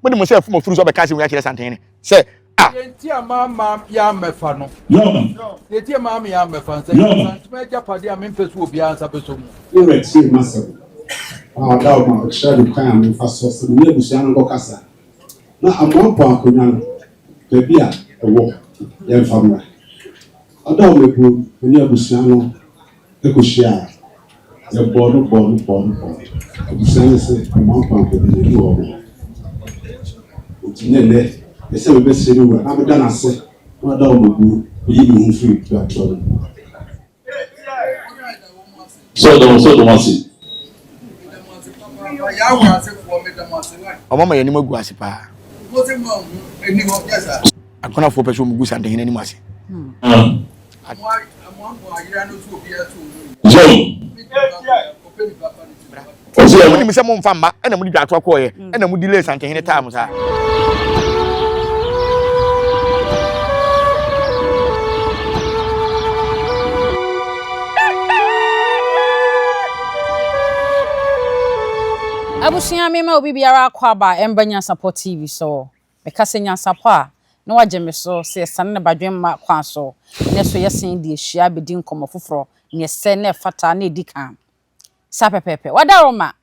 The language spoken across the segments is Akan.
When you say from fruits of a casting, we actually something. Say, Tia mama ya mefano. Yo. Tia mama ya mefano. Say, Meja Padia Memphis will be answered. You will see myself. Oh, that one, share the kind of first of the year, Luciano Bocassa. Now, I'm one point, the beer, the walk, the family. I don't make you, Luciano, the Cushia, the border. Luciano said, I'm one point, the new Nene, they say we best say we were. I'm done. I say, what do we even free to actually? So the one see. Mama, you know, Guasipa. I'm gonna for person who something in any mass. So, when you say Mom Fama, and I'm going to talk away, and I'm going to delay something in a time. Abusia me ma obi biara kwa ba Nyansapo TV so me ka se Nyansapo na waje me so se san na badwen ma kwa so ne so yesen di ehia bedi nkomo foforo ne se na fata na edikan sa pepepe wadaroma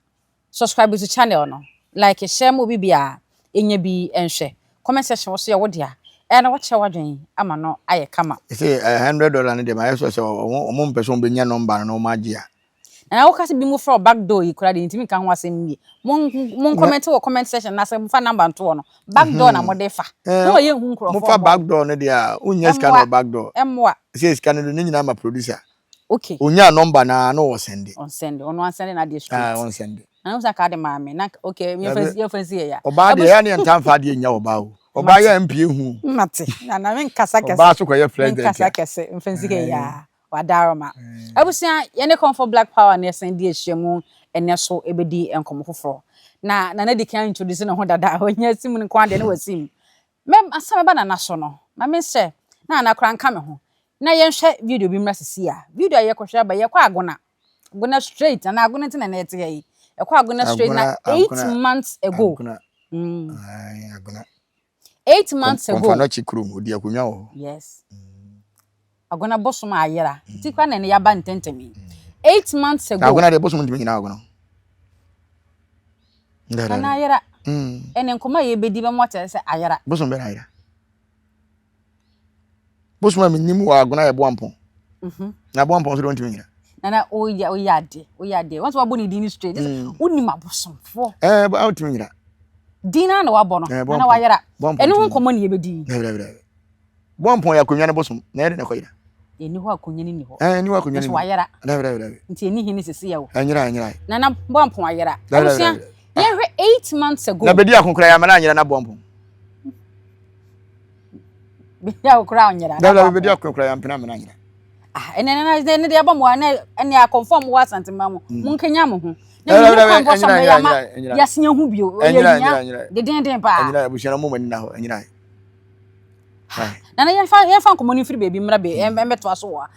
subscribe to channel no like share mo bi bia enya bi enhwe comment section wo so ye wodia na wache wadwen ama no aye kama say $100 ne de ma so o person be nya number no ma gia. And I will be moved from back door. You could have intimate can was in me. One comment or comment section. Na say mfa number to one. Back door na modefa. No ye hu nkro. Mfa back door ne dia. Unya scan back door. Emwa. Say scan no nyina ma producer. Okay. Unya number na no o send. On send. On one send na dey straight. On send. Na usa ka de ma me. Na okay, me fancy ya. Oba de ya ne ntamfa de nya oba o. Oba ya MP hu. Mate. Na me nkasa kese. Oba so koye president. Nkasa kese. Mfancy ya. Wadaroma. Abusia yene come for black power na send di ehyiamu ene so ebedi enkomo foforo. Na de kan introduce no ho dada onya sim ne kwa de ne wasim. Mem asame ba na so no. Na me se na kra nka me ho. Na yenhwe video bi mrasisi a. Video ye kwhwe ba ye kwa agona. Agona straight na agona tin na ete yi. E kwa agona straight na 8 months ago. Agona. 8 months ago. Konfa no chikrum odi akonwa ho. Yes. Agona bosom ayera. Ti kwa na ya ba ntentemi. 8 months ago. Agona de bosom ntimi nyina agona. Na ayera. Ene nkoma ye bedi be motere se ayera. Bosom be na ayera. Bosom ma minim wa agona ye boampon. Na boampon so do ntimi nyina. Na oyade. Once wabo ni dini straight. Unim abosom fo. Ba ntimi nyina. Dina na wabo no. Na wayera. Ene ho nkoma ne ye bedi. Boampon ya konwa ne bosom. Na ye de na koyira. Eni ho akonya ni ho. Ni ho akonya ni. Wayera. Nti eni hini sese ya wo. Anyira. Na boampon wayera. Abusia ye 8 months ago. Na bedi akonkra ya mana anyira na boampon. Bedi akokra anyira. Na bedi akonkra ya mpena mana anyira. Ene de abamo na ene a confirm wa santima mo. Munkenya mo ho. Na ya sinya hu bio. Anyira. De den pa. Anyira abusia na mo mani na ho. Anyira. Na ye fan komoni free baby mra be embeto aso wa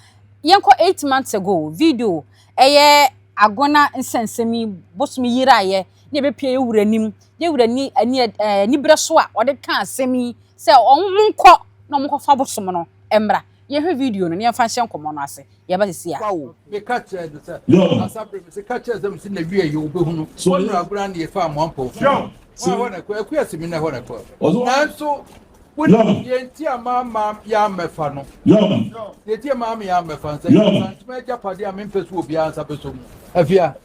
yenko 8 months ago video eye agona nsensemi bosumi yira ye ne be pie ewuranim ye wurani ani breso a ode kan asemi se onko na onko fa bosom no emra ye hwe video no ne fa hye nkomo no ase ye ba sisi a me catch the sir asabre me catch them sin na wie ye obehu no so agora na ye fa mo ampo wa na ko asemi na ho na ko nanso Tia mama ya mefano. Tia mama ya mefano. Meja Padia Memphis will be answered. Appiah.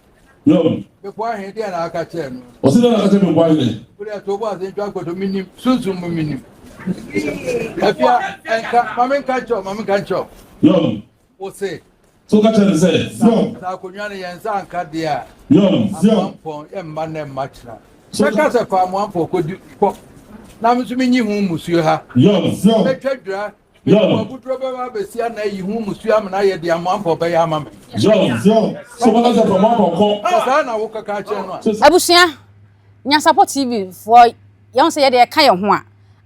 Before he did an akachen. Was it a wine? Put it over the drug to minim, Susan minim. Appiah and Mamma can't chop. What's it? So that's what I say. Sakunyani and San Cadia. And man and much now. So that's a farm one for could you. Na msumi nyi hu musuo ha metwadra Abudro ba be sia na yi hu musuo am na ye de amampo be ya amame so wala za for mampo ko sa na wo kaka che no abusia Nyansapo TV for yon se ye de ka ye ho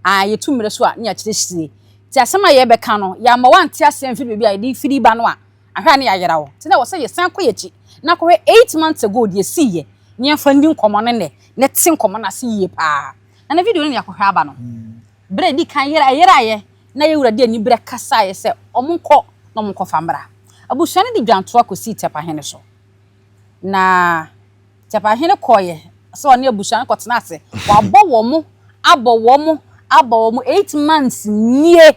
a ye tumre so a nya kirehire ti asema ye be ka no ya ma wanti asem fi bebi a ye firi ba no a ahwa ne ya yera wo ti na wo se ye san koyechi na ko 8 months ago de si ye nya fa ndi nkomo ne tin nkomo na se ye pa na video ni yakɔhwɛ aba no bre di kan yera ye na yewura de ni bre kasa ye se omonko na omonko famra abusua ne di dwanto akosi tepa hene so na tepa hene koye so ne abusua kɔtena ase wabɔ wo mo 8 months nie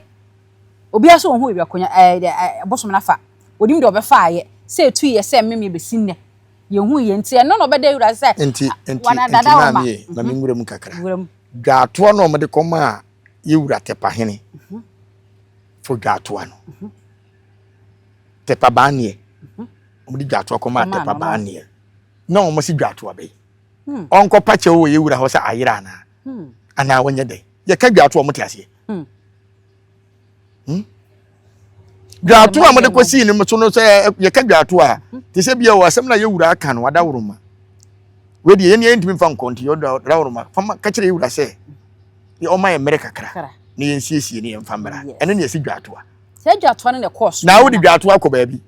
obi aso ho ebi akonya bosom na fa odim de obefa aye se 2 years se mmemme besinne ye hu ye nti no no beda yura se enti na me na me nwuram kakra dwato no omde koma a yewura tepa hene fo dwato no tepa baanie omde dwato koma tepa baanie na omo si dwato abai onko pache wo yewura ho se ayira na ana wonye de ye ka dwato omo te ase dwato amade kosi ni mso no se ye ka dwato a te se bia wo asem na yewura aka no wada woroma we de ye ne ntimi fa nkonti yo da woroma fama ka kire yewura se ye o ma ye mere kakra ne ye nsiesie ne ye mfa mbara ene ne ye si dwato a se dwato ne course na wo di dwato akọ baabi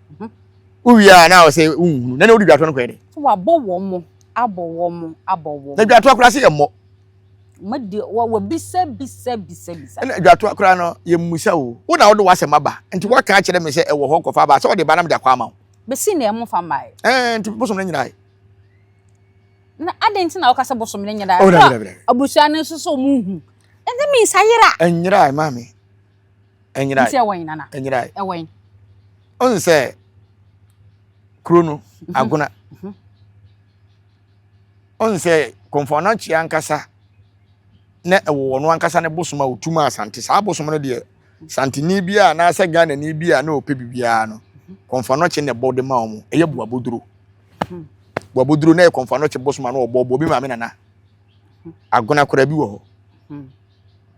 uwia na wo se unhunu na ne wo di dwato no kwede wa bo wo mo abọ wo na dwato akora se ye mo madi wa bisa na dwato akora no ye musa wo na wo do wasem aba nti wo ka kire me se e wo ho kofa ba se wo de ba na me da kwa ma be si na emu fa mai nti bosom na nyina na adenti na wo kasa bosom na nyina abusua ne so mu hu ende mi sayira enyira mami enyira nti e wan nana enyira e wan on se krono agona on se konfona chi ankasa na ewo no ankasa ne bosoma otuma asante sa bosoma no de santini bia na asa Ghana ni bia na ope bibia no konfona chi ne bode ma omo eye buaboduro na konfona chi bosoma no obo bi ma me nana agona kora bi wo ho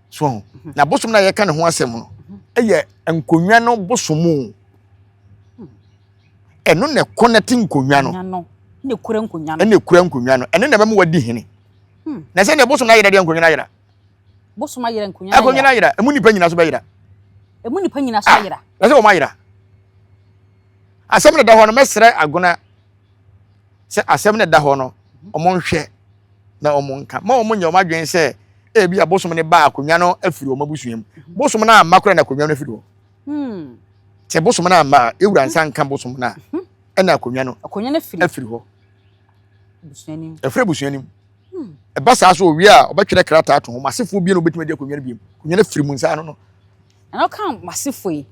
so na bosom na ye ka ne ho asem no eye enkonwa no bosomu eno ne connect nkonwa no ne kura nkonwa no ene na be mo wadi hene na se ne bosom na yira de nkonwa na yira bosom na yira nkonwa na yira emu nipa nyina so be yira na se o ma yira asem ne da ho no mesre agona se asem ne da ho no omo nhwe na omo nka ma omo nya omo adwen se e bia bosom ne ba akonwa no afiri o mabusuam bosom na amakora na akonwa no afiri o se bosom na ama ewura nsan kan bosom na ena akonwa no afiri ho busuanim afiri busuanim e ba sa so wi a obetwere krata ato ho masefo bi na obetuma de akonwa no bi akonwa no afiri mu nsa no no ana kan masefo yi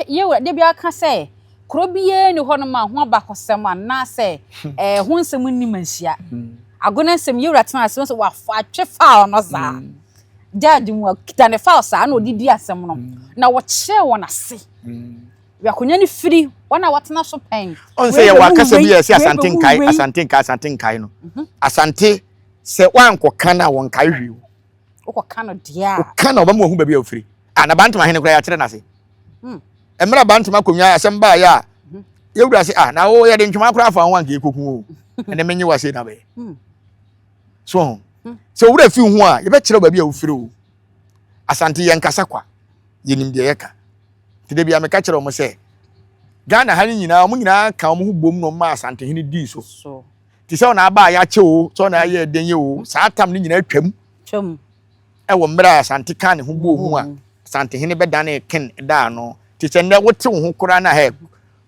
yewura de bia ka se kro biye ni ho no ma ho abakosem ana se ho nsem ni manhia agona nsem yewura tena se wa atwe fa no za judge mu kitane fa sa na odidi asem no na wo kire wona se wi akonya ni firi wana watena so pen on se ye wakasa bi ese asanten kai no asante se wanko kana won kai hwi wo kana dia kana oba mu hu ba bi afiri ana bantama hene kura ya kire na se emra bantama konwa asem ba ya yewura se na wo ye de ntwama kura fa ho anka ekoku o ene menyi wase na be so wura fi hu a ye be kire ba bi afiri o asante ye nkasa kwa yenim de ye ka tide bia me ka kire o mo se Ghana ha nyina mo nyina ka mo hu bom no ma asante hene di so ti se ona ba ya che o so na ye denye o sa tam ni nyina twam e wo mbra asante ka ne hu bo hu a asante hene be dan ken da no ti se ne wote wo hu kura na he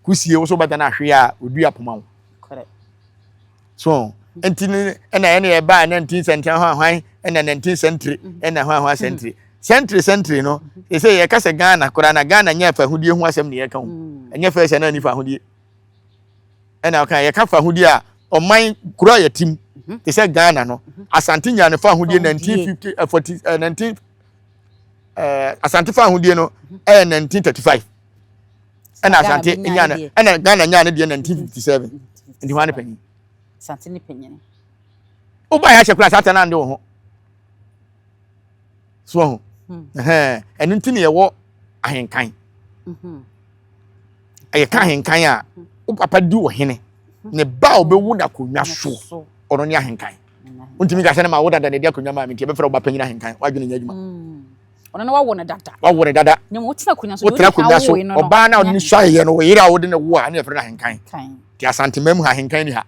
kusie wo so bada na hwe a odua poma wo correct so entini ena ene e ba 19 century hwan ena 19 century ena hwan century century no e say ye ka se Ghana kura na Ghana nya fa hudie hu asem ne ye ka hu enya fa se na ni fa hudie ena ka ye ka fa hudie a oman kura ya tim te se Ghana no asante nya ne fa hudie 1950 19 asante fa hudie no 1935 ena asante nya ne ena Ghana nya ne de 1957 ndi hwan panyi asante ni panyi uba ya chekura asante na ndi wo ho so enu ntini ye wo ahenkan aye ka ahenkan a o papa di wo hene ne ba obewu da konwa so ono ni ahenkan untimi ga sene ma wo dada ne dia konwa ma mi tie be fra oba panyina ahenkan wadwene nya adwuma ono na wawo ne dada ne mo tena konwa so oba na oni so aye no wo yira wo de ne wo a ne fra ahenkan ti asante mem ha ahenkan ni ha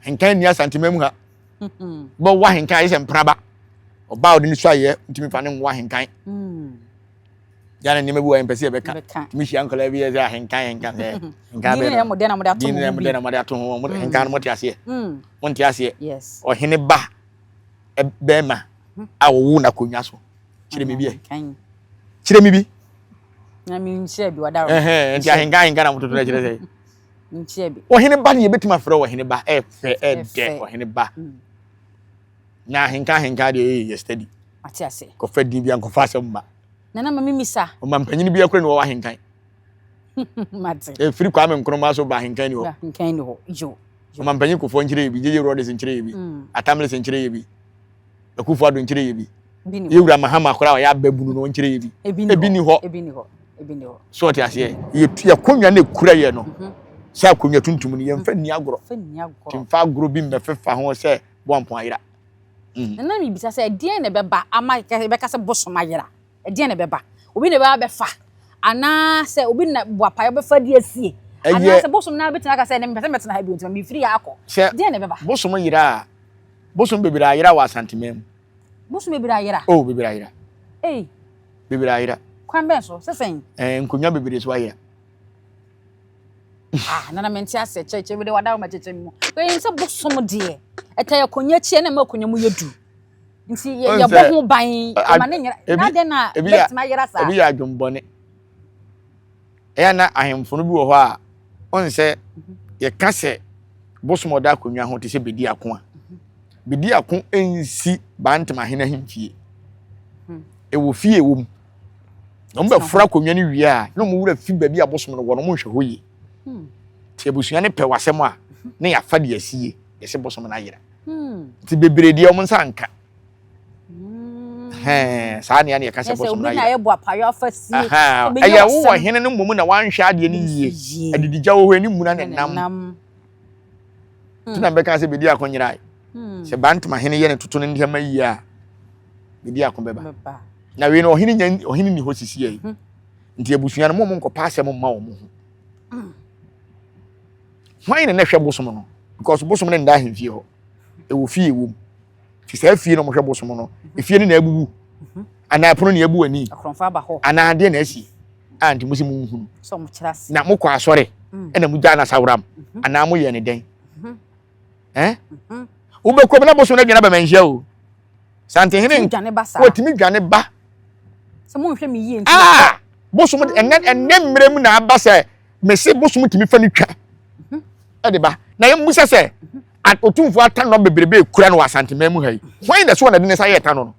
ahenkan ni asante mem ha Bo wa henkan is empraba. Oba odi ni so aye ntimi fa ne wa henkan. Yana ni mebu wa empese beka. Timi hia nkola bi ya henkan henkan be. Henkan be. Ni mo de na mo da to. Ni mo de na mo da to ho. Mo henkan mo ti ase. Mo ti ase. Yes. O hene ba e be ma awu na konwa so. Kire me bi e. Kire me bi. Na mi nche bi wada. Nti henkan na mo to to kire sei. Nche bi. O hene ba ni ebetima frɛ o hene ba e fe e de o hene ba. Na henkan de yesterday. Ati ase. Ko fa din bi an ko fa asem ba. Nana mami misa. O man panyin bi akora ni wo wa henkan. Mate. E free kwa me nkroma so ba henkan ni ho. Henkan ni ho. Jo. O man panyin ko fo nkire bi jeje road nkire bi. Atamle nkire bi. Akufo ado nkire bi. Yewura mahama akora ya babunu no nkire bi. Ebi ni ho. So ti ase ye konwa na ekura ye no. Sa konwa tuntum ni ye mfa ni agoro. Timfa agoro bi mbefefa ho se boampon ayira. Nana mi bisa se die na beba ama beka se bosom ayira. Die na beba. Obi na beba befa. Ana se obi na boapa yo befa die asie. Ana se bosom na betina ka se na mbese metena ha bi ontima mi free akọ. Die na beba. Bosom yira. Bosom bebira ayira wa santimem. Bosom bebira ayira. Oh bebira ayira. Bebira ayira. Kwan ben so sesen. Nkonya bebire so ayira. Nana menti ase cheche we de wada ma cheche mu. We nse bosom de. Eta ya konya chie na ma konya mu yedu. Nti ya bo ho ban ma ne nyira. Na de na betima yira sa. Ebi ya adwombone. Eya na ahemfo no bi wo ho a onse ye ka se bosom da konya ho te se bedi ako a. Bedi ako ensi bantima hena himfie. E wo fie wo. No mbe fra konya ni wie a no mu wura fi ba bi a bosom no wo no mo hwe hoye. Ti ebusua ne pe wasem a ne ya fa de asie ye se bosom na yira. Ti bebrede o mo nsanka. Sa ne ya ka se bosom na yira. Na ye bo apayo afasi. Aya wo hene no momu na wanhwa ade ne yie. Adidija wo ani mu na ne nam. Tuna be ka se bedi akonyira. Se bantima hene ye ne toto ne ndema yie a bedi akonbeba. Na we no ohini ni ho sisi yi. Nti ebusua no mo nkopa asem ma wo mo ho. Why na hwe bosom no? Because bosom ne nda ahemfie ho. E wo fie wo. Ti sa fie no mo hwe bosom no. E fie ni na abubu. Ana pono ni abu ani. Akronfa ba ho. Ana ade na asi. Anti musi mu hunu. So mo kirase. Na mo kwa asore. E na mu ja na sawram. Ana mo ye ne den. Wo be ko na bosom na dwana ba manhia o. Sante hene. Ko timi dwane ba. So mo hwe mi yie nti. Bosom ennem na aba se me se bosom timi fa ni twa. Ade ba na ye musa se otumfo ata no bebrebe kura no asante memu hai why na so na de ne sa ye ta no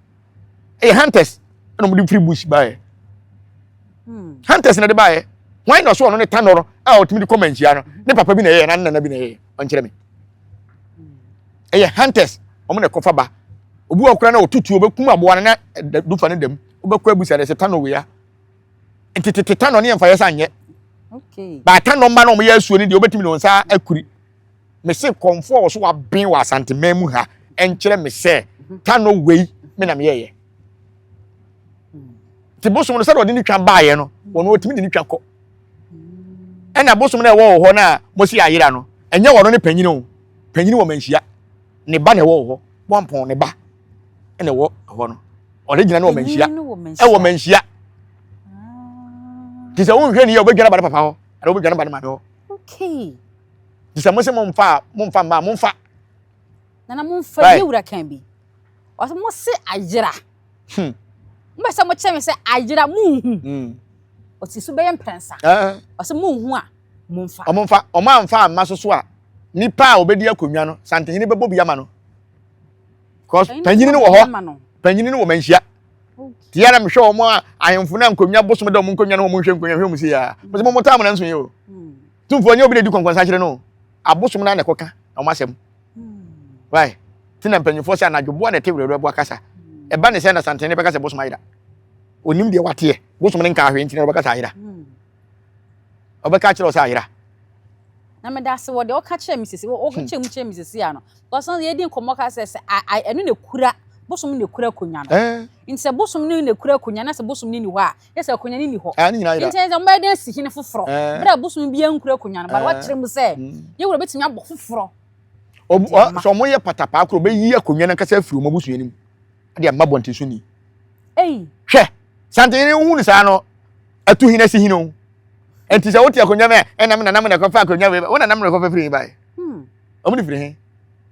hunters no mo di free bush ba ye hunters na de ba ye why na so no ne ta no otimi di comment ya no ne papa bi na ye na bi na ye on kire me hunters o mo ne kofa ba obu okura na otutu obekum aboa na dufa ne dem obekwa abusa de se ta no we ya entitete ta no ne mfa ye sa nye. Okay. Ba ta no mba no mo ya asuo ni de obetimi no nsa akuri. Me se komfo so wa ben wa asante memu ha enkire me se ta no wei me na me ye. Ti bosom no se do ni twa ba ye no, wono otimi ni twa ko. Na bosom na wo ho na mo si ayira no, enye wo no ne panyini o. Panyini wo manhia. Ne ba na wo ho, bompon ne ba. Na wo ho no. Original na wo manhia. E wo manhia. Kisa won hwe ni ye obedwana ba papa ho ara obedwana ba ma ho. Okay. Kisa mo se mo mfa Nana mo mfa ye wura kan bi. O se mo se ajira. Mo se mo cheme se ajira mu hu. O ti so be yemprensa. O se mu hu a mo mfa. O ma mfa amma so a nipa a obedi akonwa no santehene bebo bia ma no. Cause panyini no wo ho. Panyini no wo manhia. Tiara me hwe o mo ahemfo na nkonwa bosom da o mo nkonwa no mo hwe nkonwa hwe mo si ya mo se mo tam na nso ye o tumfo nya obi de konkonsa kire no abosom na koka o masem why tina mpanyifo se anadwobo na tewure bo akasa e ba ne se na santene be kasa bosom ayira onim de wate bosom ne nka ahwe ntine be kasa ayira obeka kire o se ayira na me da se wo de o ka kire misisi o ka kire misisi ya no because ye di nkomo ka se enu ne kura bosom ne kura konya no nse bosom ne kura konya na se bosom ne ni ho a ye se konya ne ni ho nse ze mba de si hine foforo bra bosom bia nkura konya no ba wa kire mu se ye wura betimi abo foforo so mo ye patapa akro be yi akonwa na kasa afiri mo busu anim ade amma bonte so ni hwe santene hu ni sa no atu hina si hino enti se wote akonwa me enam na kofa akonwa we wona nam na kofa firi bai omni firi he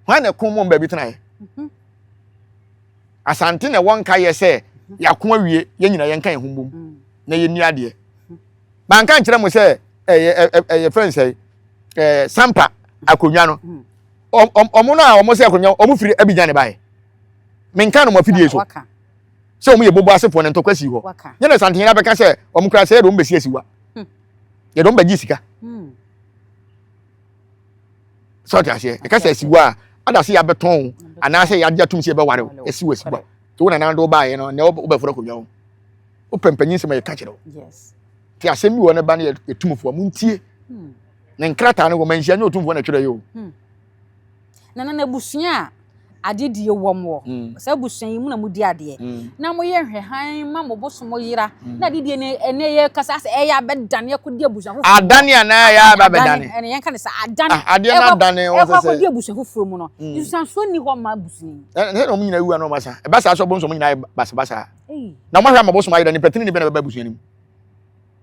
hwan na kom mo ba bi tena asante na wonka ye se yakon awie ye nyina ye nkan ehumbom na ye ni ade man kan kire mo se friend say sampa akonwa no omo no a omo se akonwa omo firi Abidjan ne bai men kan no mo fidie so se omo ye bobo asefo ne ntokwasi ho nye na sante ya beka se omo kra se do mbesi asiwa ye do mbaji sika so ta se e ka se asiwa ada se ya beton ana se ya dia tum se be ware asiwa asiwa to na na do ba ye no ne obafura konwa o pempanyin se ma ye ka kire yes ti asem bi wo ne ba ne etumfo mu ntie ne nkrata ne wo manhia ne otumfo na twere yo na busunya adedi wo se busunya yi mu na mu di ade na mo ye hwe han ma mo bosomo yira na adedi ene ye kasa se e ya bedane akodi abusunya foforo adane na ya ba bedane ene ye kan se adane ade na adane wo se akodi abusunya foforo mu no yusan so ni ho ma busunya ne no mu nyina wu no masa e ba sa so bonso mu nyina basa na mo hwa ma bosomo yira ni petini ni be na ba busunya ni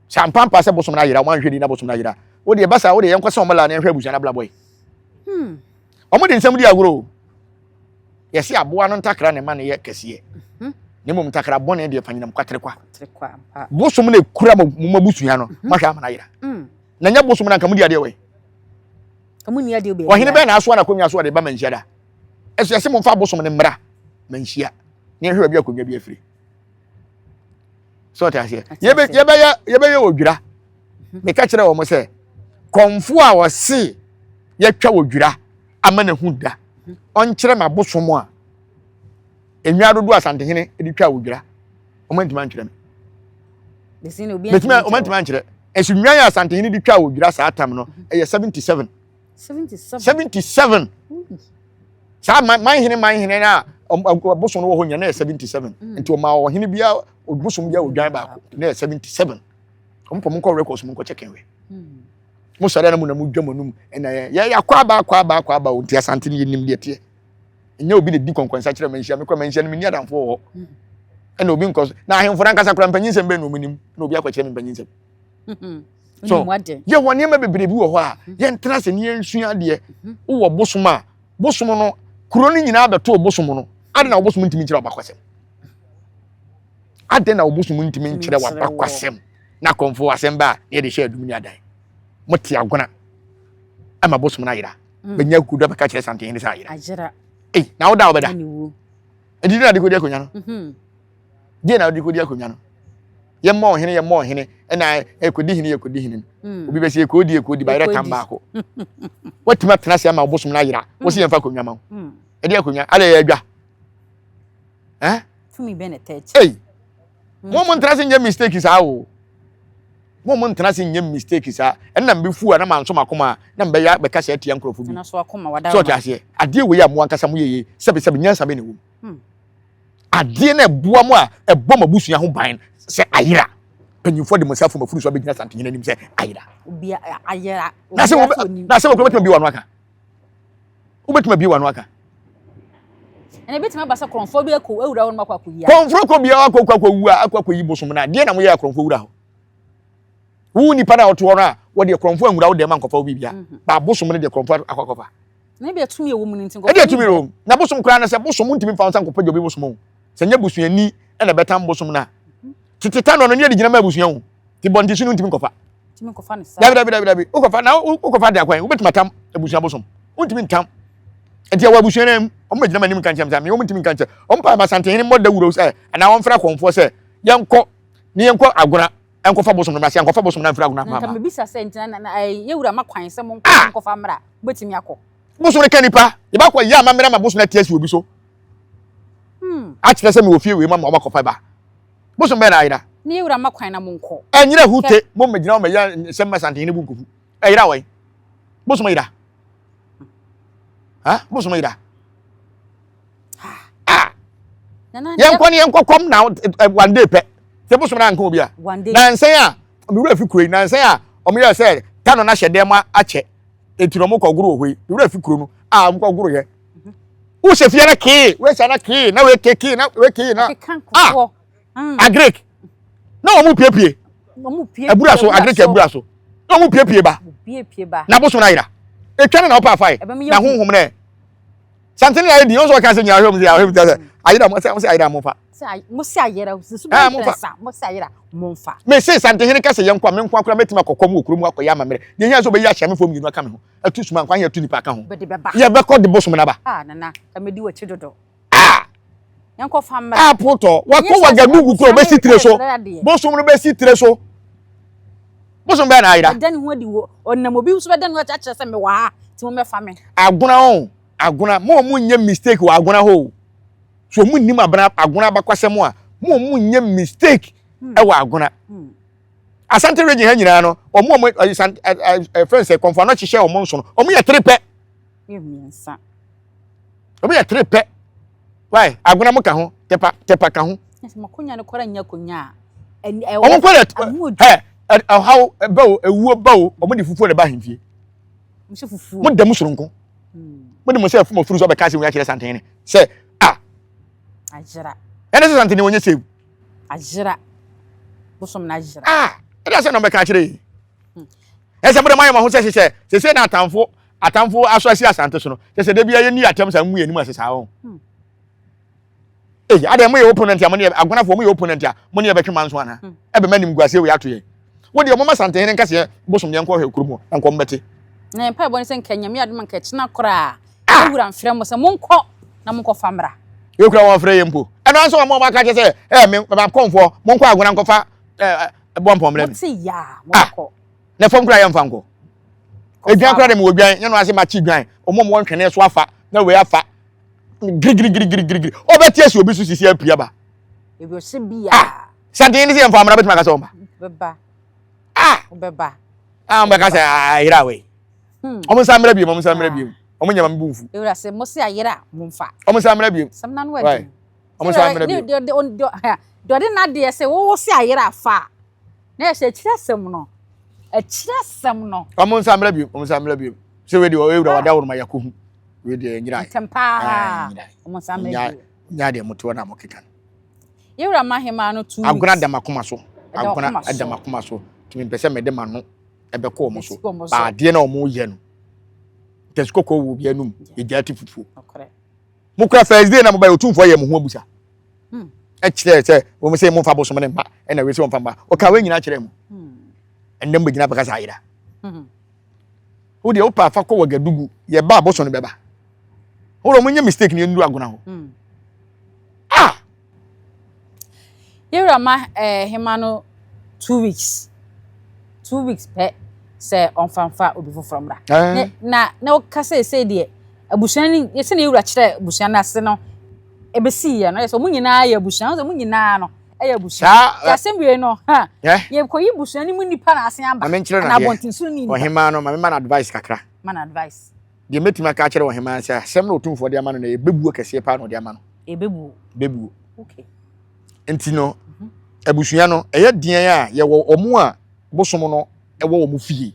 champagne passe bosomo na yira wan hwe di na bosomo na yira wo de basa wo de yen kwase omala na hwe abusunya na bla boy omo de nsam di agoro yesi aboa no ntakra ne ma ne ye kese ne mum ntakra bone de panyinam kwatere kwa bosom na kura mo mabusuya no mahwa ma na yira na nya bosom na kamudi ade we kamuni ade obe ohine be na aso na konwa aso de ba manhia da eso yesi mum fa bosom ne mra manhia ne hwe bi akonwa bi afiri so ta se ye be odwira me ka kire wo mo se konfo a wo se ye twa odwira amana hunda on kire ma bosom a enwa dodo asantehene edi twa odwira o mantima nkire me desine obi o mantima nkire esu nwa ya asantehene edi twa odwira saa tam no eye 77 sa man hene na bosom no wo honya na 77 enti o ma wo hene bia bosom bia odwan ba ko na 77 ompo mo ko records mo ko check we mo sare na mo na mo dwamonum na ya kwa ba o nti asante ni nim de tie nya obi de di konkonsa kire manhia me kwa manhia no me ni adamfo ho na obi nkoso na ahemfo ran kasa kura mpanyin sem be no munim na obi akwa kire me mpanyin sem so ye woni ma bebre bi wo ho a ye ntena se ni ensua de wo bosom a bosom no kuro ni nyina abeto bosom no ade na wo bosom ntimi kire obakwasem ade na wo bosom ntimi kire wabakwasem na konfo asem ba ye de share dumuni adan moti agona ama bosom na yira benya kudo beka kire sante ni sa yira ajira na wo da obeda edi na de kodi akonya no die na de kodi akonya no ye mo hene na ekodi hene obi be se ekodi ba yira tamba ko watima tena se ama bosom na yira wo se yemfa akonya ma edi akonya ale ya adwa fumi be na tech mo tena se nye mistake sa o mo tena se nye mistake sa na mbe fu na manso makoma na mbe ya be ka se atia nkrofo bi na so akoma wada so ta se ade we ya mo ankasa mo yeye sebe nyansa be ne wo ade na boa mo a ebo mabusua ho ban se ayira panyimfo de mosafo mafuru so be gina sante nyina nim se ayira obi ayira na se wo betima bi wanu aka wo betima bi wanu aka ene betima basa kronfo bi akọ ewura won makwa akọ yi konfro ko bia akọ wu akọ yi bosom na de na mo ye kronfo wura ho wu ni para oto no a wo de kronfo anwura wo de man kofa bibia ba bosom ne de kronfo akọkofa na be atumi ewo mu ntin ko e de atumi ro na bosom kra na se bosom ntimi fa nsan kofa jobi bosom se nya busuani e na betam bosom na titita no ne de gina ma busua hu ti bonti sunu ntimi kofa ne sa dabi o kofa na o kofa de akwan wo betima tam busua bosom ntimi ntam enti ya wa busua na o ma gina ma nim kan kyam sa me o ntimi kan kyam o mpa ma sante hene mo da wuro se na won fra konfo se yenko agona enkofa bosom na se enkofa bosom na mfira agona ma ka me bisa se ntina na ye wura makwan se mo nkofa mra betimi akọ bosom ne kanipa ye ba kwa ya ma mra ma bosom na tiasi obi so a kire se me ofie we ma ma kofa ba bosom be na ayira ni ye wura makwan na mo nko anyira hute mo magina o ma ya se ma sante hene bu nkofu ayira wai bosom ayira bosom ayira yenko kom na one day pe se bosom na nko obi a na nsen a me wura fi kuro na nsen a o me ya se tano na hyede ma ache etiro mo kogoro ohwe me wura fi kuro no ah mko guru ye wo se fie na ke we se na ke na we ke na we ke na ah agrek na o mu piepie ebura so agrek ebura so na o mu piepie ba na bo so na ira etwa na o pa fai na honhom na something like the also can say nya hom say ayira mo say ayira mo fa mo say ayira su mo say ayira mo fa me say something here ka say yenkwa me nkwa kura metima kokom okurum akoya amamere de hia so be ya hia me fom yinu aka me ho atu suma nkwa ya tu nipa aka ho ye be ko de bosom na ba nana ka me di wachi dodo yanko famra poto wako wagadugu ko be sitire so bosom no be sitire so bosom be na ayira dan ho di wo onnam obi so be dan ho cha se me wa ti mo me fa me agona mo nye mistake wa agona ho so mu nnim abana agona bakwasem a mo nye mistake e wa agona asante region ha nyina no omo friends e konfa no chihye omo nso no omo ye trepe yemiensa omo ye trepe why agona mo ka ho tepa ka ho makonya ne kora nya konya omo kwere how bawo ewuo bawo omo di fufuo le ba hemfie mo dem soronko mo di mo se fuma furu so be ka se wo ya kire santene se ajira ene se santene wonye se ajira bosom na ajira ene se no be ka kire ese mo de mayo ma ho se na atamfo aso asi asante so no se de bia ye ni atam sa mu ye ni ma se sa ho ade mo ye opponent ya mo ne agwanafo mo ye opponent ya mo ne be twema nso ana e be manim guase we ato ye wo de mo ma santene nka se bosom ye nko hwe kurum nko mbete na pa bo ne se nkanya mi adom nka china kora wura mfrɛ mo se monko na monko famra we kura won frɛ ye mpo eno anso mo ba ka che se me ba konfo monko agona nko fa bompom le mi ti ya monko na fom kura ye mfa nko edwan kura de me wodwan ye no ase ma chi dwan omo mo ntwene so afa na we afa giri obeti esi obi su sisi Appiah ba ebi o se bia sante ni se mfa amra betima ka se omba beba beba mba ka se ayira we omo samra bi omo nyama mbunfu ewura se mo se ayira mumfa omo samra bi samna no wadi omo samra bi do de na de se wo se ayira afa na se kire sem no omo samra bi se we di ewura wada wo ma yakohu we di nyira tempa omo samra bi nya de moto na mokeka ewura mahema no 2 agona da makoma so agona da makoma so tumi pese me de ma no ebe ko omo so ba de na omo ye no tesko wo bia num ejati fufu mo kra first day na mo ba OTUMFUO ye mo ho abusa e kire se wo mo se mo fa bosom ne mba e na we se mo fa mba o ka we nyina kire mo endem be gina baka sa ayira wo de opa fa ko wagadugu ye ba bosom ne beba wo ro mo nya mistake ne ndu agona ho yewura ma hemano 2 weeks pe se onfanfa obi foforo mra na o ka se de abusuan ni ye se na yewura kire abusuan na ase no ebesi ye no ye so mu nyina ya abusuan so mu nyina no e ya abusuan ya sembe no ye ko yi abusuan ni mu nipa na ase amba na bontinsu ni o hemano ma me man advice kakra man advice de metima ka kire o hemano se asem na OTUMFUO de amano na ebebu kese pa no de amano bebu okay enti no abusuan no eye dian a ye wo omo a bosom no ewo omo fie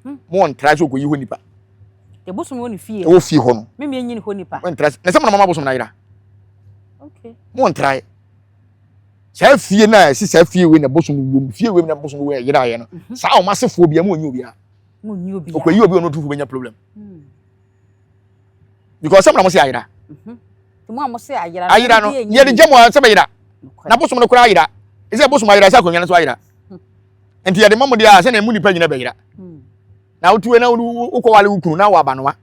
mo on try so ko yi ho nipa de bosom woni fie o fie ho no me enyi ni ho nipa on try na sem na mama bosom na yira okay mo on try sa fie na si sa fie we na bosom wo fie we na bosom we yira ye no sa o masefo bia mo onyi obi a o ko yi obi on OTUMFUO benya problem because sem na mo se ayira mo amo se ayira no ye de jamo se be yira na bosom no kura ayira ise bosom ayira sa ko nyane so ayira enti ya de mamu dia se na mu nipa nyina be yira na utuwe na uko wale ukunu na wabanoa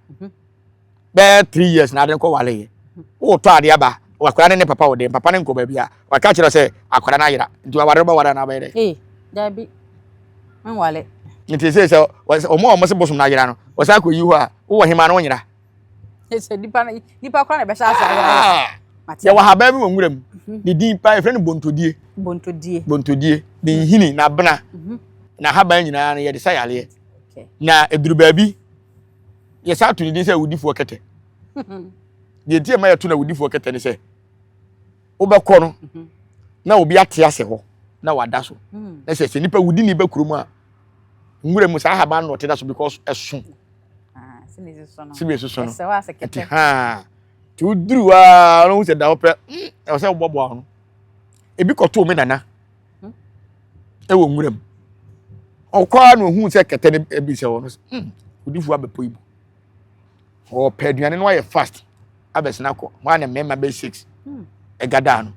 be 3 years na de ko wale ye wo to ade aba wakwara ne papa wo de papa ne nko ba bia waka kire se akwara na yira nti waware ba wara na ba de dabi an wale nti se omo se bosom na yira no wasa ko yi ho a wo hema no nyira ese nipa kwara na be sha asa ya wa haba mi wonwuram ni din pa e friend bontodie ni hini na bena na haba nyina na ye de sayale na eduru baabi ye sa to ni din se wudifuo kete ye tie ma ye to na wudifuo kete ni se wo be ko no na obi ate ase ho na wada so na se nipa wudi ni be kurom a nwuram sa haba no te da so because esun sibe so no se wa se kete ha ti uduru a no se da ope e o se bobo ahun ebi koto me nana e wo nwuram okwa no hu se kete ne ebi se wo no udifu abepo ibu o peduane no ye fast abesna ko wa na mema be 6 e gada no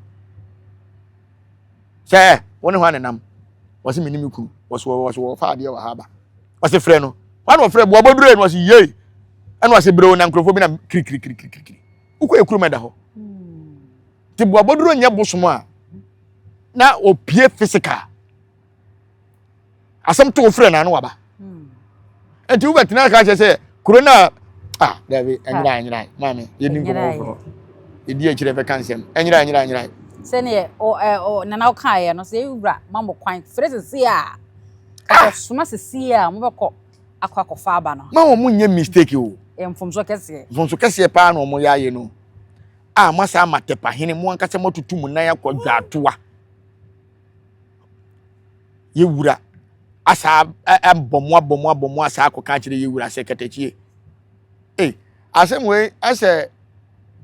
se woni ho anenam wose menimi kuru wose fa ade wa haba wose frɛ no wa no frɛ bo obodure no wose ye eno wose brewo na nkrofo bi na kri uko ekuru meda ho ti bo obodure nya bosomo a na opie physical asem to frɛ na no waba enti wo betina ka che corona David anyira mami yedi ko edi a kire be kansem anyira sene o nana o kan ye no se wura mambo kwan frese si a ko suma se a mo be ko akwa aba no ma wo munye mistake o mfomso kese pa no mo ya ye no masa amatepa hene mo anka se motutu mu nan yakọ dwatoa ye wura asa abomo asa akọ kire ye wura se ketechie asem we ase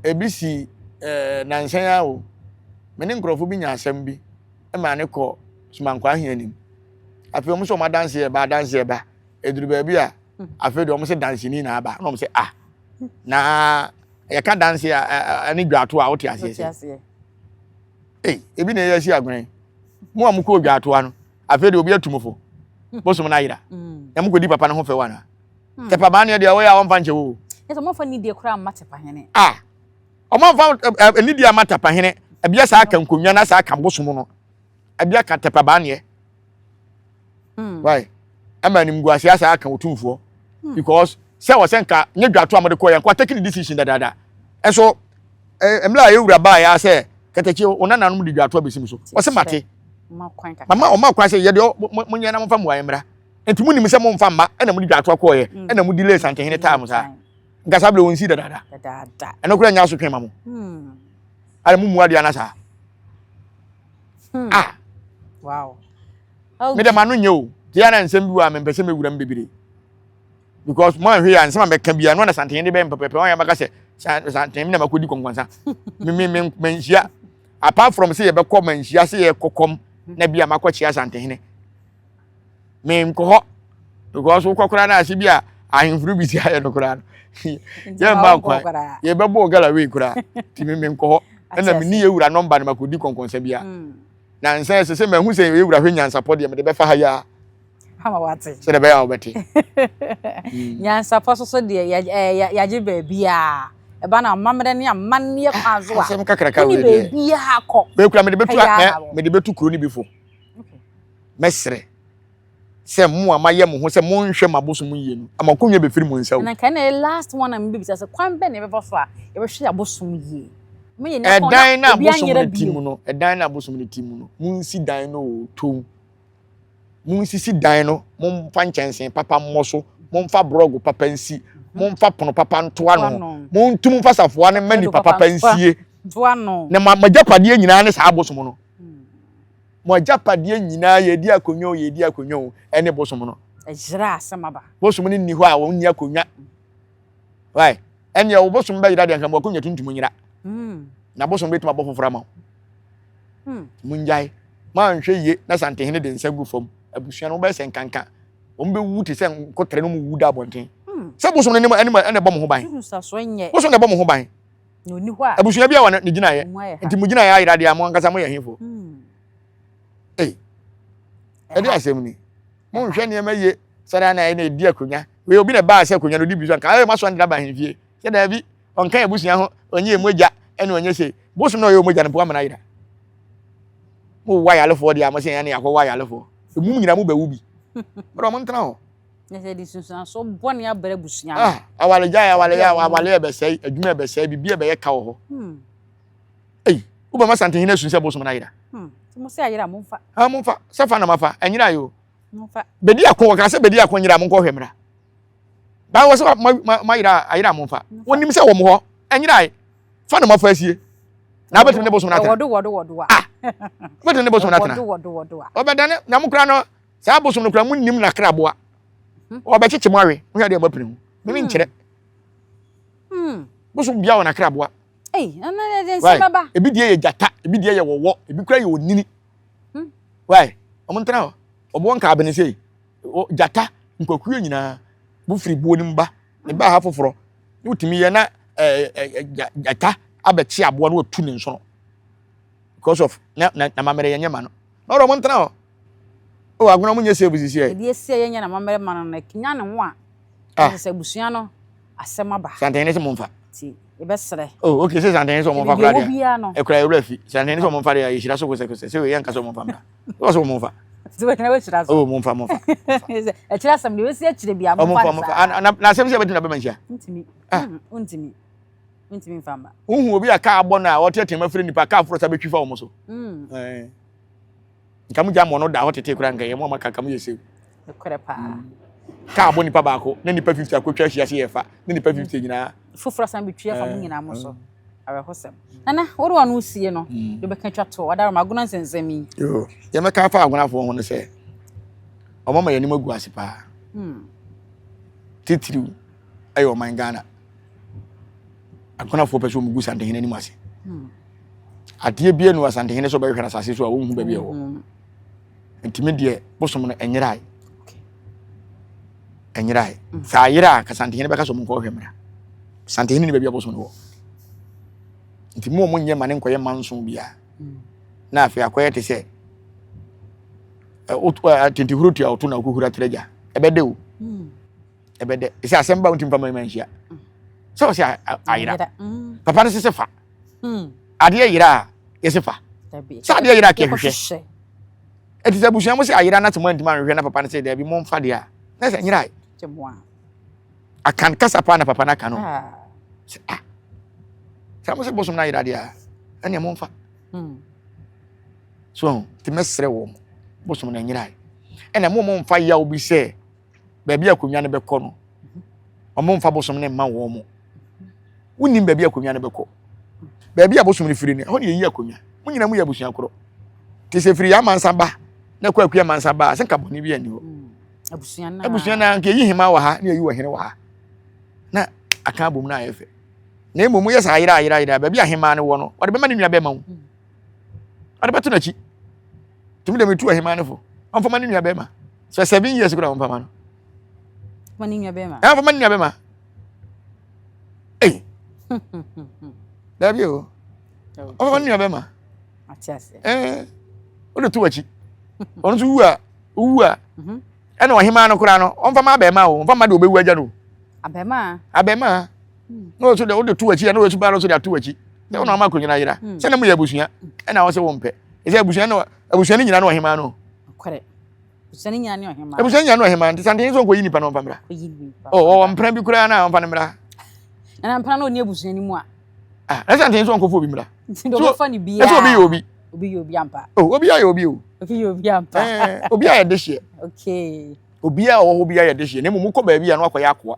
ebisi nansan ya o mene nkrofo bi nya asem bi e ma ne ko sumankwa ahianim afi omo so ma dance e ba eduru ba bi a afi de omo se dance ni na aba na omo se na ya ka dance ani dwato a wote ase ebi na ya si agwen mo amuko dwato ano afi de obi atumofo bosom na yira ya muko di papa na ho fe wana te papa na de wo ya won fa nche wo yeso mo fa ni de kura matepa hene omo fa ni de matepa hene abia sa aka nkonwa na sa aka bosom no abia ka te papa na why ama ni mguase asa aka OTUMFUO because say was nka nye dwato amade ko ye nka take the decision dada enso emla ye wura ba ya say ketechi onana no di dwato abesim so o se mate mama o ma kwa say ye de munye na mfa mwa emra enti munim se mo mfa mma na mu di dwato ko ye na mu di le sante hene time sa nka sable wonsi dada eno kura nya so twen mamo ale mu muade anasa wow me de manu nye o dia na nsem bi wa me mpese me wura mbebire because mo ahwe ya nsema me ka bia no na sante hene be mpepepe on ya baka se sante hene na makodi konkwansa me menhia apart from say ye be ko manhia say ye kokom na bia makochia sante hene me nko because wo kokora na ase bia ahemfuru bi ti aye no kora ye ma kwa ye be bo gala we kora ti me nko na me ni ye wura number na makodi konkwansa bia na nsa se me hu se ye wura hwe Nyansapo de me de be fa ha ya hama wate se de be ya obeti Nyansapo so de ya je bia e ba na mamre ne amane ye kwanzo a se me kakraka we de bia akọ be kura me de betu kuro ni bifo mesre se mu amaye mo ho se mo nhwe maboso mu yie no amakonwa be firi mu nsawo na kan na last one am bi bisa se kwan be ne be fa e be hwe aboso mu yie me ye na dan na aboso mu timu no dan na aboso mu timu no mu nsi dan no to mu nsi dan no mo fa nchensen papa mmoso mo fa brogo papa nsi mo fa pono papa ntoa no mo ntum fa safoa ne mani papa nsie ntoa no na majapade nyina ne sa aboso mu no mo japade nyina ye di akonyo ene bosom no ejira asemaba bosom ni ho a won ni akonwa why ene ye bosom ba yira de nka mo akonwa tuntum nyira na bosom betima bo fofora ma munjai ma nhwe ye na sante hene de nsa gu fom abusua no ba se nkanka on be wu te se nkotere no mu wu da bonten se bosom ne ene bo mo ho ban bosom ne bo mo ho ban no ni ho a abusua bia wa ne gina ye nti mu gina ye ayira de am nkasa mo ye hefo edi asem ni mo nhwe ne ma ye sara na na edi akonya we obi na ba ase akonya no di bi so nka ma so ndra ba henfie se da bi onka abusua ho onye emoja ene onye se bosom na ye emoja ne po amana yira mo wa ya lefo de amase ya ne yakọ wa ya lefo emu nyina mo ba wu bi bro mo ntena ho ne se di sunsun so boni abere busua awale be sei adwuma be sei bibia be ye ka wo ho uba ma sante hina sun se bosom na yira mo se ayira mo mfa mo mfa se fa na mafa anyira yo mo mfa bedi akọ ka se bedi akọ nyira mo nkọ hwemra ba wo se ma yira ayira mo mfa wonim se wo mo ho anyira fa na mafa asie na betu ne bosom na ta wodo betu ne bosom na ta wodo obedane na mo kra no sa bosom no kra mo nim na kra boa obechiche mo awe wo ya de mapire hu me nkyere Bosom bia wona kraboa. Na den se baba. Ebi die ye jata, ebi die ye wowo, ebi kura ye onini. Why? Omontra ho. Obo nka Ebenezer. Jata nkwakuye nyina bu firi buo nim ba. Ne ba ha foforo. Ne utimi ye na jata abechi abo na otu ne nso no. Because of na mamere ye nyema no. Na oro omontra ho. O agona munye se busisi e. Die se ye nya na mamere ma no na kinya ne ho a. Se busua no asema ba. Santene se momfa. Ti e be sere. Oh, okay, se santene se momfa kra dia. E kra e rafi. Santene se momfa ya yishira so kose. Se we yanka so momfa mra. O so momfa. Zuwe na we shira so. Oh, momfa. E chira sam de we se chire bia momfa. Na sem se betina be manhia. Ntimi. Ntimi mfamba. Unhu obi aka agbo na o tete mafiri nipa ka afro sa betwi fa wo so. Nkamu jam no da hotete kura nka ye mo maka kam yese. E kore pa. Ka agbo nipa ba ko, na nipa 50 akotwa hia se ye fa. Na nipa 50 nyina. Fufura sam betwi fa mu nyina mo so. Awe hosem. Nana, wo do anu sie no, do be kan twato, wadara maguna nsensemi. Yo, ye meka fa agona fo ho no se. Omama ye ni magu ase pa. Titiriu ayo man Ghana. Agona fo peso mugu sante hene ni mase. Ade bia no asante hene so be hwera sase so a wo hu ba bia wo. Ntimi de bosom no enyirai. Enyirai. Sa yira ka sante hene be ka so munko hwemra. Sante hene ni ba bia bosom no wo. Nti mo munye mane nkoye manso bia. Na afi akoye te se atenti huruti a otu na okuhura treja. Ebede o. Ebede. Isi asemba unti mpama manhia. So si ayira. Papa ne se fa. Ade ayira yesefa. Sa ade ayira ke hwehwe. Eti se busuan mo se ayira na temo antima hwehwe na papa ne se da bi mo mfa de a. Na se nyira. Cheboa. Akan kasa pa na papa na ka no. Sa mo se bosom na ayira de a. Ene mo mfa. So ti mesre wo bosom na nyira. Ene mo mfa ya obi se ba bia akonwa ne bekọ no. Omo mfa bosom ne ma wo mo. Unim ba bia akonwa ne bekọ. Ba bia bosom ne firi ne. Ho ne yi akonwa. Munyina mu ya busuan koro. Ti se firi ya mansa ba. Na kwa akua mansa ba. Se ka boni bia ni ho. Abusuan na nke yi hima wa ha, ne yi wa hene wa ha. Na aka bom na ayefe. Na emu yes ayira ba bia hima ne wo no. Ode be ma ne nua be ma wo. Ode beto na chi. Tumi de metu ahima ne fo. Onfa ma ne nua be ma. So 7 years kura onfa ma no. Maninha bema. Onfa ma ne nua be ma. Dabio. Onfa ma ne nua be ma. Atiase. O de tu achi. Onu su wu ena ohima no kura no. Onfa ma be ma o. Onfa ma de obewu agya no. Abema. No so de o de tu achi na o su ba no so de tu achi. Na ona ma konnyina yira. Se na mu ya busua. Ena wo se wo mpe. Ese busua ni nyina no ohima no. Kwere. Busua ni nyina ni ohima. Busua nyina no ohima. Nti sante so ko yi nipa no onfa mra. O mpran bi kura na onfa ne mra. Na mpran no ni busua ni mu a. Na sante so ko fo bi mra. Nti do fa ni bia. Eso obi Obi ampa. Obi aye obi o. Obi ampa. Obi aye de hye. Okay. Obi a wo obi aye de hye. Ne mu ko ba bi a no akoya akoa.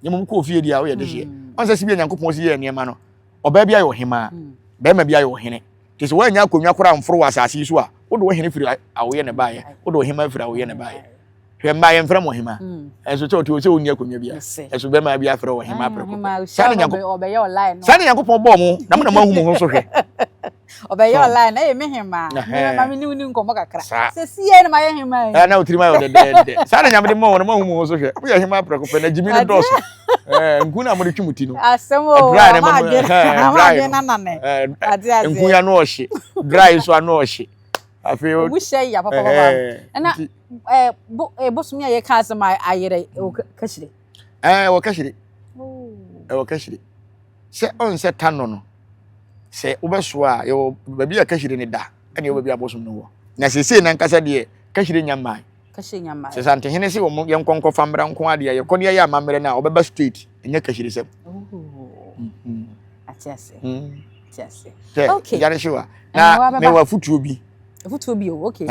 Ne mu ko ofie dia wo ye de hye. On se sibia Nyankopon si ye niema no. Oba bi aye ohima. Ba ma bi aye ohene. Ti se wa nya akonwa kora mforo wa asase so a, wo do ohene firi awoye ne baaye. Wo do ohima firi awoye ne baaye. Hwe mbaye mfra mo ohima. Enso to o se oni akonwa bia. Enso be ma bi afra ohima preko. Sane Nyankopon obeye online. Sane Nyankopon bo mo, na mo na mahu mo so hwe. Obeye online na ye mehema. Ma me ni nkomo kakra. Se sie na ma ye hema. Na otiri ma yo de. Sane Nyamde mo na mahu mo so hwe. Wo ye hema preko pe na jimi no doso. Nkuna mo de twumuti no. Asemo. Ma na nane. Nkuya no ohye. Dry so ano ohye. Afi o. Wo hye ya papa papa. Na bosom ya ye ka asema ayere kashire. Wo kashire. Wo kashire. Se on se tano no. Se obeso a yo baby akashire ne da. Ene baby abosom no wo. Na sese na nkasa de kashire nyamai. Kashire nyamai. Se sante hene se wo ye nkonko famra nko ade ye kone ye amamre na obeba street enye kashire sem. Atiase. Atiase. Okay. Yare shiwa. Na me wa futuo bi. Futuo bi o, okay.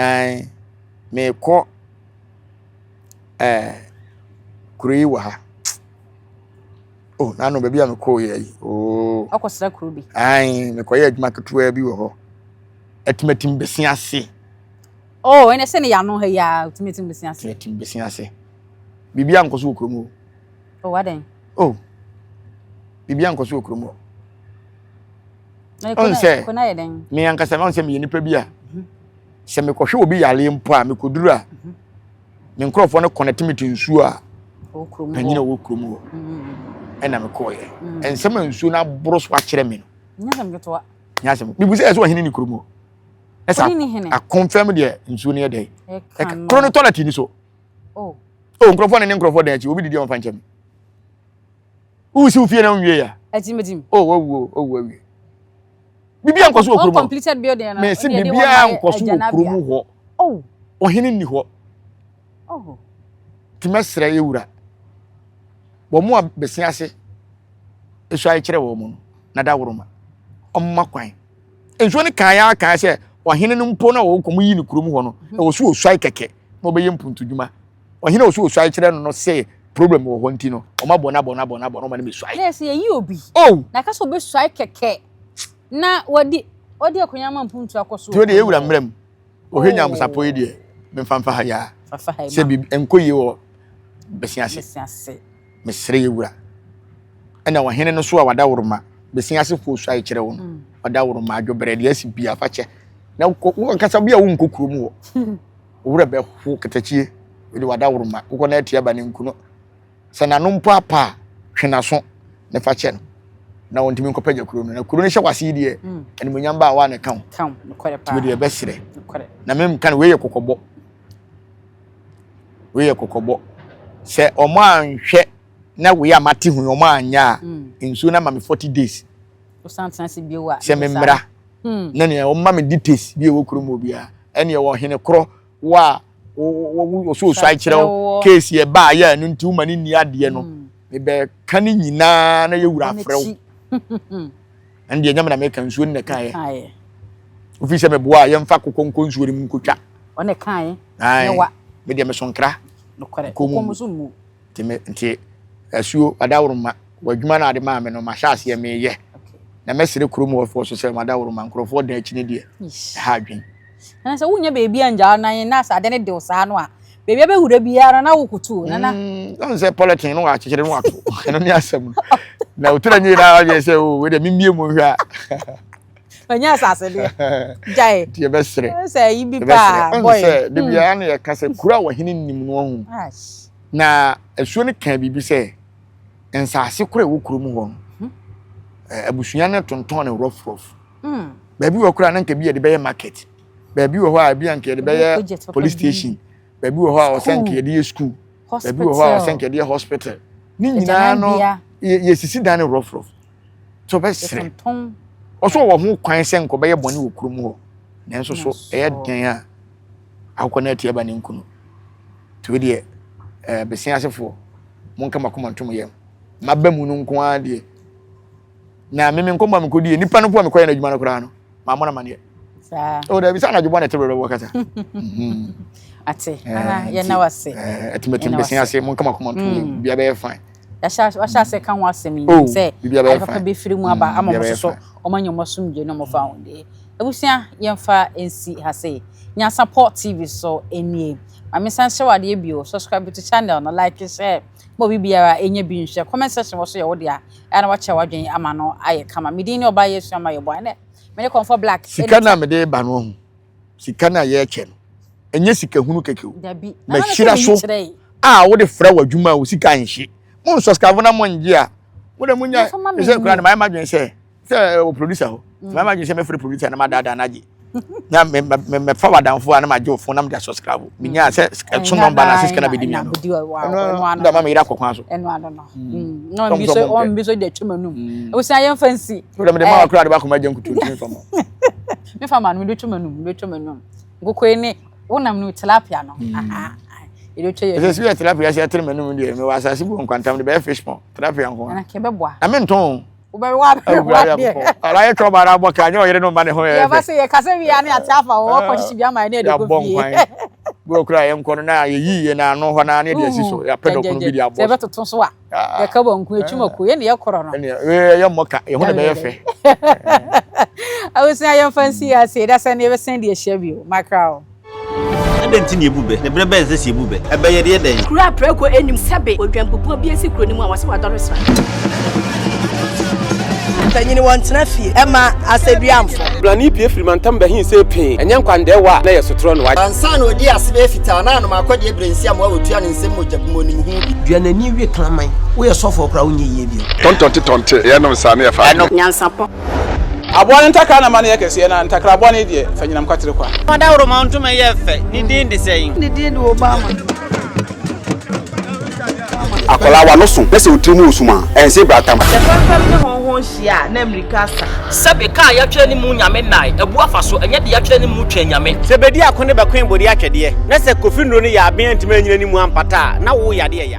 Me ko kuri wa ha. Oh, na no baby am ko ye. Oh. Akosra kuro bi. Me ko ye adwuma ketewa bi wo ho. Atimatim besia ase. Oh, ene se ne ya no ha ya, atimatim besia ase. Atimatim besia ase. Bibia nkoso okromo. Oh, waden. Oh. bibia nkoso okromo on se me ankasa me on se me nipa bi a se me kohwe obi yale mpo a me koduru a me nkrofo no connectivity nsu a okromo panyina wo okromo ena me koye ensema nsu na boro so akere me no nyasem getoa nyasem bibu se eso hene ni kromo esa a confirm de nsu ne dey e krono toilet ni so oh nkrofo ne nkrofo dan achi obi didi on fanchem usi ufie na nwie ya atimedim wo bibia nkoso okromo completed building na me se bibia nkoso okromo ho oh ohene ni ho oh timesra yewura bo mo abesia ase esu ai kire wo mo na da woroma omma kwan enso ne kan ya kan se ohene no mpo na wo komo yi ni kromo ho no e wo so osu ai keke na obeye mpuntuduma ohene wo so osu ai kire no se problem wo ho nti no o ma bona no ma ne mesu ai yes ye yi obi oh na ka so be su ai keke na wodi akonya ma mpuntu akoso to de yewura mrem ohenya Nyansapo yi de memfamfa ha ya se bi enkoyi wo besiase mesre yewura ena wo hene no so a wada woroma besiase fo su ai kire wo no wada woroma adwobre de asi bia fa che na wo kasa bia wo nkokuru mu wo wura be ho ketachie de wada woroma wo na atia ba ne nkuno sana no mpo apa hwenaso ne fa che no na wontimi nkopaja kuro no na kuro ne hye kwase die ene munyamba wa ne kan no kwere pa de be sire na mem kan we ye kokobo se omo anhwe na we amate hu omo anya nsu na mame 40 days o santanse biewa se memra na ne o mame details bie wo kuro mo bia ene wo hene kro wa wo so ai kire case ye ba ya no nti umani ni ade no me be kan nyina na ye wura frew ande nyama na me kan nsu ne kan ye ofisi me boa ye mfa kokonko nsu ri mu nkotwa one kan ye wa me de me sonkra no kore komusumu nti asuo adawroma wadwuma na ade ma me no ma hyase ye me ye na mesere kromo wofo so se ma adawroma nkrofo dan akini de ha adwen na se wunya beebi anja na yin na sa de ne de osa no a beebi be hura biara na wokutu na don se politin no wa kekere no wato eno ni asem na utura nyi na wa se o we de mimie mo hwa anya asase de jai tie besere se yibi pa boy se de bia na ye kase kura wa hini nim no hu na asuo ne kan bibi se ensase kura wo kurom ho abusuya ne tonton ne rough baby wo kura na nka bi ye de be market baby wo ho a bi anka de be police station baby wo ho a o senke de school baby wo ho a o senke de hospital ni nyina no ye sisi dan ne rough so be sere oso wo ho kwan senko be ye bone wo kurom ho nanso so e den a akona atia ba ne nkunu to de besiasefo monka makoma ntom yem mabamu no nko a de na meme nkoma me kodi nipa no po me koye na adwuma no kra no ma mona mane sa o da bi sa na adwuma na tebere wo kasa ate ya na wase atimetim besiase monka makoma ntom bia be fine ya se kan wasemi se papa be firi mu aba amomo so omanyomo sumje no mo fa onde ebusia yemfa ensi hase Nyansapo TV so enie mame sanse wade bio subscribe to channel no like share mo bibiara enye bi nhwe comment section wo so ye wo dia na wa che wadwen ama no aye kama medin ne oba yesu ama ye boy ne me ne comfort black sika na me de ba no hu sika na ye che no enye sika hunu kekew ma hira so wo de fra wadwuma wo sika nhye mo subscribe na mo nje a wo de munya se kura na my madwen se o producer ho my madwen se me free producer na ma dada na je na me fa wadanfo na ma je ofo na me da subscribe minya se so number na siska na bedi mi no da ma me ira kokwan so eno ado no no bi so de twumanum e wo san yem fancy wo de me ma wakura de ba ko ma je nkutu tumi fama me fama no me de twumanum gokoe ne wonam no tilapia no ele tche ye se tilapia se tremanum de me wa asase bu nkwantam de be fish pond tilapia nko na ke beboa na me nton ube wa ala ye to bara bo ka nyo yere no ma ne ho ye ba se ye kase wi ane atiafa wo ko chichi bia ma ne de go fie go kura ye nko na ye yi ye na no ho na ne de asiso ya pedo kono bi dia bo se be toton so a ye ka bo nku etwuma ku ye ne ye koro no ye moka ye ho de be ye fe awusia ye fancy ya se da se ne be send ye share bio macro Denti ni ebube ne brebe ze si ebube ebe ye de den kura preko enim sebe odwampopo bi esi kuro ni mu a wase wa dɔre sra Mpanyini wɔntena fie ɛma asɛduamfo. Blani pie firi mantam bahin sɛ pin. Ɛnyɛ nkwandewa na yɛ sotoro no wa. Ansa na odi asebe fita na no makɔde ebrensi am wa otua ne nsɛm mogyabu ni hu bi. Duanani wie klaman. Wo yɛ sɔfo kora wo nyɛ yie bi. Tonte yɛ no nsa na yɛ fa. Nyansapo. Aboa ntaka na mane yɛ kɛse na ntakra aboa ne deɛ fa nyinam kwatere kwa. Mada woro ma ntoma yɛ fɛ. Ni din de sɛyin. Ni din de Obama. Akola wa no so. Pese utrimu usuma. Ense bratam. Sefam ne honhon hia na Amerika sa. Sebe ka ya twɛ ne mu nyame nai. Ebu afa so enye de ya twɛ ne mu twɛ nyame. Sebedi akone bakwen bodi atwɛde. Na sɛ kofi nro ne ya abɛn ntima nyina ne mu ampata na wo yade ya.